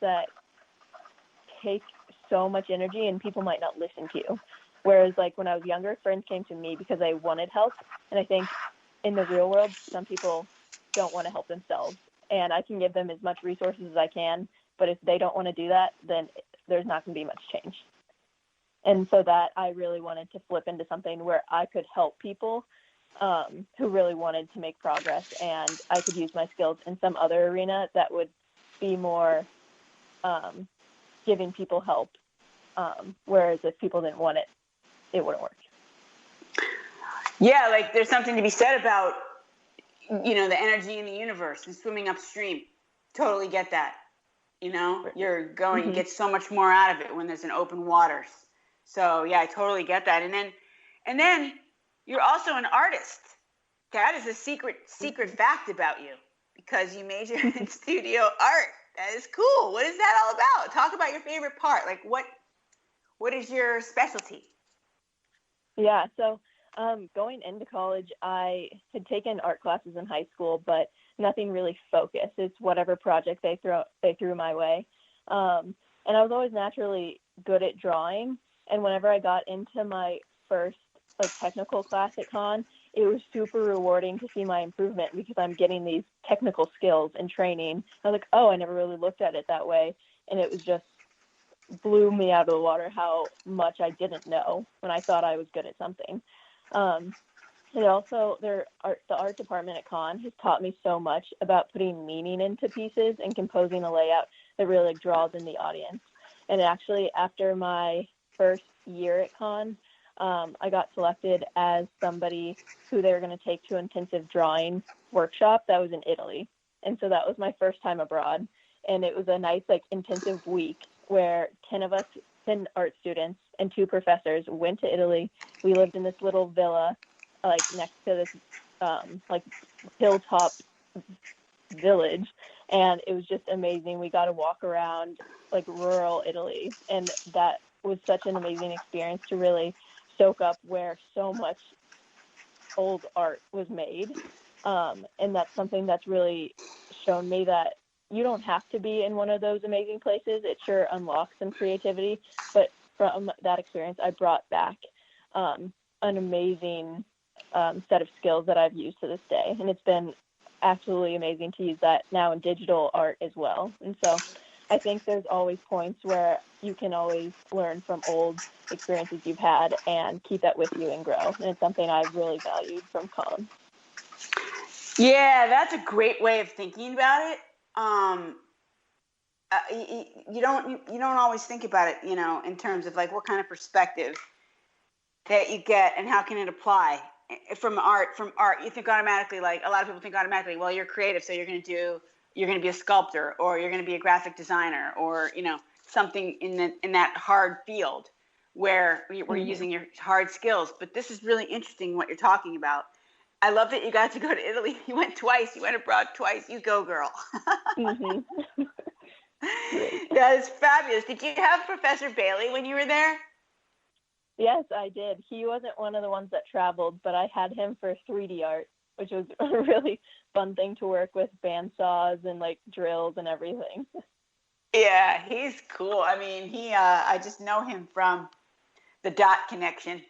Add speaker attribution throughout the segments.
Speaker 1: that take so much energy and people might not listen to you. Whereas like when I was younger, friends came to me because they wanted help. And I think in the real world, some people don't want to help themselves. And I can give them as much resources as I can. But if they don't want to do that, then there's not going to be much change. And so that I really wanted to flip into something where I could help people who really wanted to make progress. And I could use my skills in some other arena that would be more giving people help. Whereas if people didn't want it, it wouldn't work.
Speaker 2: Yeah, like there's something to be said about, the energy in the universe and swimming upstream. Totally get that. You're going to get so much more out of it when there's an open waters. So yeah, I totally get that. And then you're also an artist. That is a secret fact about you, because you majored in studio art. That is cool. What is that all about? Talk about your favorite part. Like what is your specialty?
Speaker 1: Yeah, so going into college, I had taken art classes in high school, but nothing really focused. It's whatever project they threw my way. And I was always naturally good at drawing. And whenever I got into my first technical class at Conn, it was super rewarding to see my improvement because I'm getting these technical skills and training. I was like, oh, I never really looked at it that way. And it was just blew me out of the water how much I didn't know when I thought I was good at something. And also the art department at Conn has taught me so much about putting meaning into pieces and composing a layout that really draws in the audience. And actually, after my first year at Conn, I got selected as somebody who they were going to take to an intensive drawing workshop that was in Italy. And so that was my first time abroad. And it was a nice, intensive week where 10 art students and 2 professors went to Italy. We lived in this little villa, next to this, hilltop village. And it was just amazing. We got to walk around, rural Italy. And that was such an amazing experience to really soak up where so much old art was made. And that's something that's really shown me that you don't have to be in one of those amazing places. It sure unlocks some creativity. But from that experience, I brought back an amazing set of skills that I've used to this day. And it's been absolutely amazing to use that now in digital art as well. And so I think there's always points where you can always learn from old experiences you've had and keep that with you and grow. And it's something I've really valued from Conn.
Speaker 2: Yeah, that's a great way of thinking about it. You don't always think about it, in terms of what kind of perspective that you get and how can it apply from art. You think automatically, a lot of people think automatically, well, you're creative, so you're going to be a sculptor, or you're going to be a graphic designer, or something in that hard field where we're using your hard skills. But this is really interesting what you're talking about. I love that you got to go to Italy. You went twice. You went abroad twice. You go, girl.
Speaker 1: Mm-hmm.
Speaker 2: That is fabulous. Did you have Professor Bailey when you were there?
Speaker 1: Yes, I did. He wasn't one of the ones that traveled, but I had him for 3D art, which was a really fun thing to work with, bandsaws and drills and everything.
Speaker 2: Yeah, he's cool. I mean, I just know him from the Dot Connection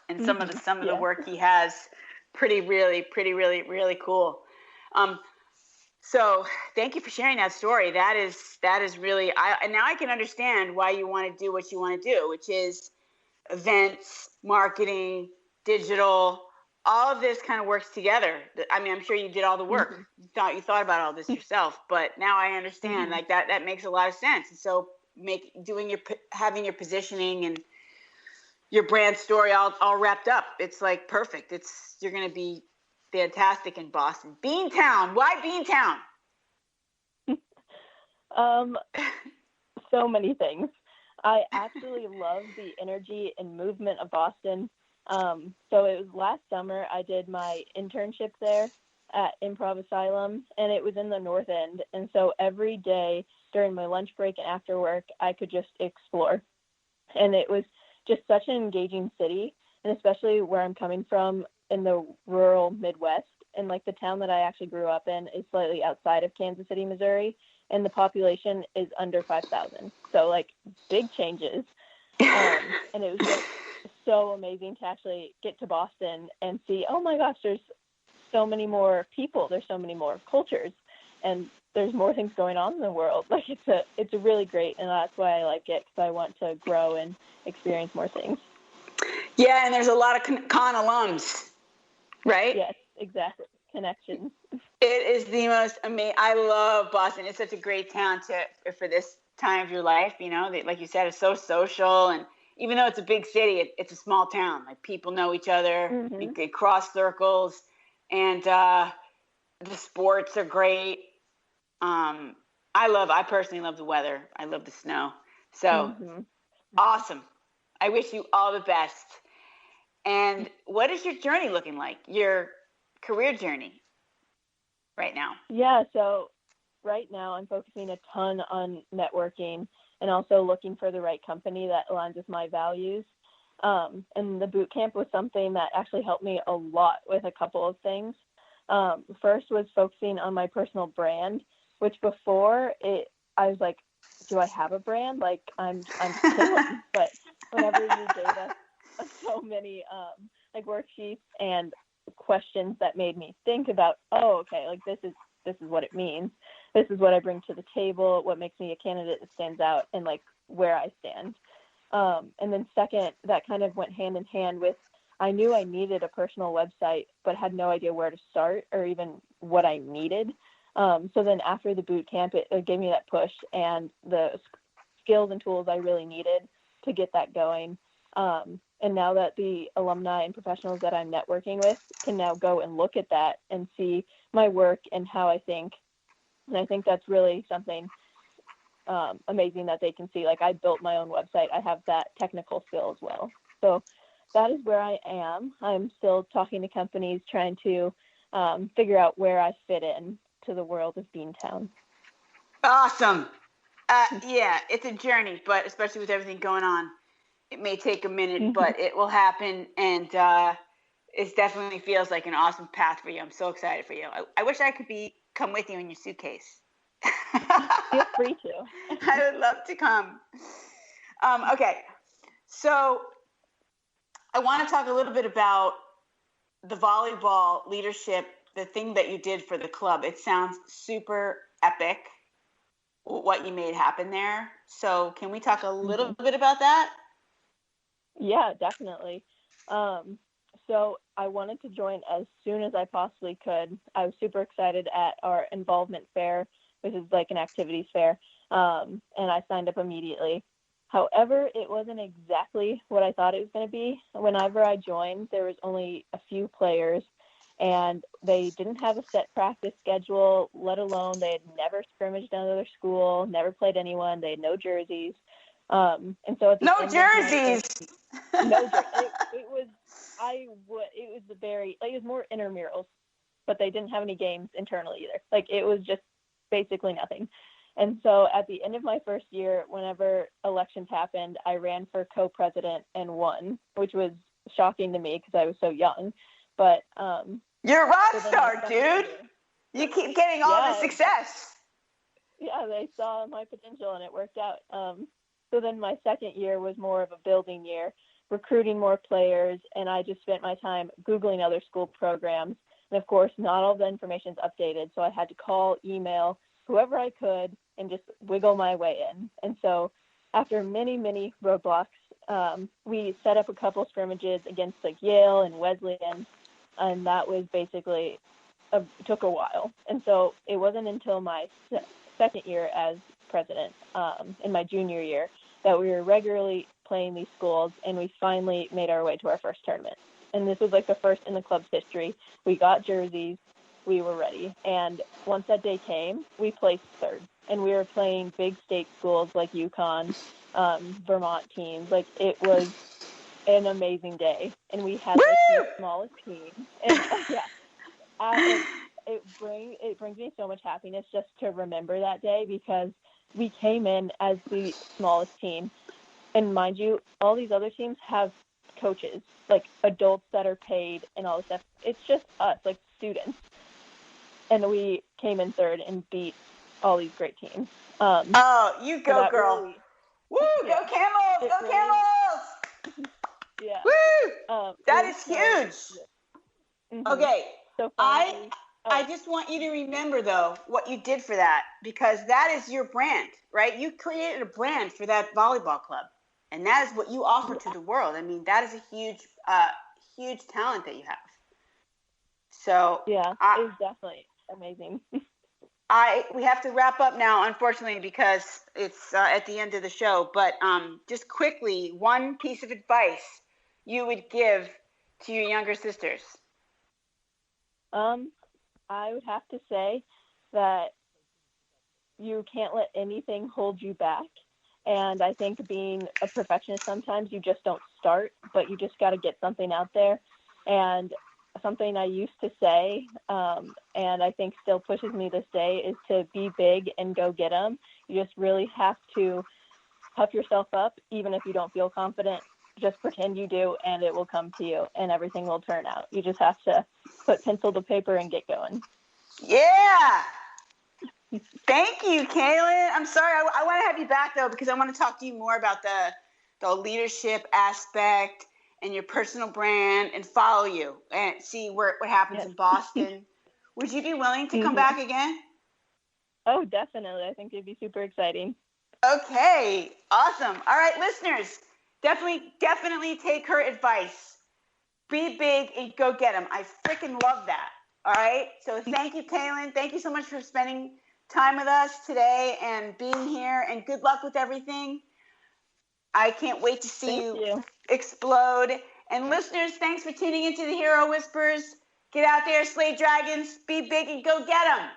Speaker 2: and some of the work he has. Really cool. So thank you for sharing that story. That is really, and now I can understand why you want to do what you want to do, which is events, marketing, digital, all of this kind of works together. I mean, I'm sure you did all the work. You thought about all this yourself, but now I understand that makes a lot of sense. And so having your positioning and your brand story all wrapped up. It's perfect. You're going to be fantastic in Boston. Beantown. Why Beantown?
Speaker 1: So many things. I actually love the energy and movement of Boston. So it was last summer I did my internship there at Improv Asylum, and it was in the North End. And so every day during my lunch break and after work, I could just explore. And it was just such an engaging city, and especially where I'm coming from in the rural Midwest. And the town that I actually grew up in is slightly outside of Kansas City, Missouri. and the population is under 5,000. So like big changes. And it was just so amazing to actually get to Boston and see, oh my gosh, there's so many more people, there's so many more cultures, and there's more things going on in the world. Like it's a really great, and that's why I like it, because I want to grow and experience more things.
Speaker 2: Yeah, and there's a lot of Conn alums, right?
Speaker 1: Yes, exactly. Connections.
Speaker 2: It is the most amazing. I love Boston. It's such a great town for this time of your life. You know, like you said, it's so social, and even though it's a big city, it's a small town. Like people know each other.
Speaker 1: Mm-hmm.
Speaker 2: They cross circles, and the sports are great. I personally love the weather. I love the snow. So awesome. I wish you all the best. And what is your journey looking like? Your career journey right now?
Speaker 1: Yeah, so right now I'm focusing a ton on networking and also looking for the right company that aligns with my values. And the boot camp was something that actually helped me a lot with a couple of things. First was focusing on my personal brand, which before I was like, do I have a brand? Like I'm Kailyn. But whenever you gave us so many like worksheets and questions that made me think about, oh, okay, like this is what it means. This is what I bring to the table, what makes me a candidate that stands out, and like where I stand. And then second, that kind of went hand in hand with, I knew I needed a personal website, but had no idea where to start or even what I needed. So then after the boot camp, it gave me that push and the skills and tools I really needed to get that going. And now that the alumni and professionals that I'm networking with can now go and look at that and see my work and how I think. And I think that's really something amazing that they can see. Like I built my own website. I have that technical skill as well. So that is where I am. I'm still talking to companies, trying to figure out where I fit in to the world of Beantown.
Speaker 2: Awesome. Yeah, it's a journey, but especially with everything going on, it may take a minute, but it will happen. And it definitely feels like an awesome path for you. I'm so excited for you. I wish I could come with you in your suitcase.
Speaker 1: Feel free to.
Speaker 2: I would love to come. Okay. So I want to talk a little bit about the volleyball leadership, the thing that you did for the club. It sounds super epic, what you made happen there. So can we talk a little bit about that?
Speaker 1: Yeah, definitely. So I wanted to join as soon as I possibly could. I was super excited at our involvement fair, which is like an activities fair, and I signed up immediately. However, it wasn't exactly what I thought it was going to be. Whenever I joined, there was only a few players, and they didn't have a set practice schedule, let alone they had never scrimmaged another school, never played anyone. They had no jerseys. And so at the
Speaker 2: no
Speaker 1: end
Speaker 2: jerseys.
Speaker 1: No jerseys. It was it was more intramurals, but they didn't have any games internally either. Like it was just basically nothing. And so at the end of my first year, whenever elections happened, I ran for co-president and won, which was shocking to me because I was so young. But
Speaker 2: you're a rock star, dude. You keep getting all the success.
Speaker 1: Yeah, they saw my potential and it worked out. So then my second year was more of a building year, recruiting more players, and I just spent my time Googling other school programs. And of course, not all the information is updated, so I had to call, email, whoever I could, and just wiggle my way in. And so after many, many roadblocks, we set up a couple scrimmages against like Yale and Wesleyan, and that was basically took a while. And so it wasn't until my second year as president, in my junior year, that we were regularly playing these schools, and we finally made our way to our first tournament. And this was like the first in the club's history. We got jerseys, we were ready. And once that day came, we placed third. And we were playing big state schools like UConn, Vermont teams. Like it was an amazing day. And we had like the smallest team. And it brings me so much happiness just to remember that day, because we came in as the smallest team. And mind you, all these other teams have coaches, like adults that are paid and all this stuff. It's just us, like students. And we came in third and beat all these great teams.
Speaker 2: Oh, you go, girl.
Speaker 1: Really,
Speaker 2: Woo,
Speaker 1: yeah,
Speaker 2: go Camels, go
Speaker 1: really,
Speaker 2: Camels.
Speaker 1: yeah.
Speaker 2: Woo, that is huge.
Speaker 1: Mm-hmm.
Speaker 2: Okay,
Speaker 1: So finally,
Speaker 2: I just want you to remember, though, what you did for that, because that is your brand, right? You created a brand for that volleyball club, and that is what you offer to the world. I mean, that is a huge talent that you have. So
Speaker 1: yeah, it was definitely amazing.
Speaker 2: we have to wrap up now, unfortunately, because it's at the end of the show. But just quickly, one piece of advice you would give to your younger sisters.
Speaker 1: I would have to say that you can't let anything hold you back. And I think being a perfectionist, sometimes you just don't start, but you just got to get something out there. And something I used to say, and I think still pushes me this day, is to be big and go get them. You just really have to puff yourself up, even if you don't feel confident. Just pretend you do, and it will come to you, and everything will turn out. You just have to put pencil to paper and get going.
Speaker 2: Yeah. Thank you, Kailyn. I'm sorry. I want to have you back, though, because I want to talk to you more about the leadership aspect and your personal brand, and follow you and see what happens in Boston. Would you be willing to come back again?
Speaker 1: Oh, definitely. I think it'd be super exciting.
Speaker 2: Okay, awesome. All right, listeners, definitely take her advice. Be big and go get them. I freaking love that. All right, so thank you, Kailyn. Thank you so much for spending time with us today and being here, and good luck with everything. I can't wait to see you explode. And listeners, thanks for tuning into the Hero Whispers. Get out there, slay dragons, be big, and go get them.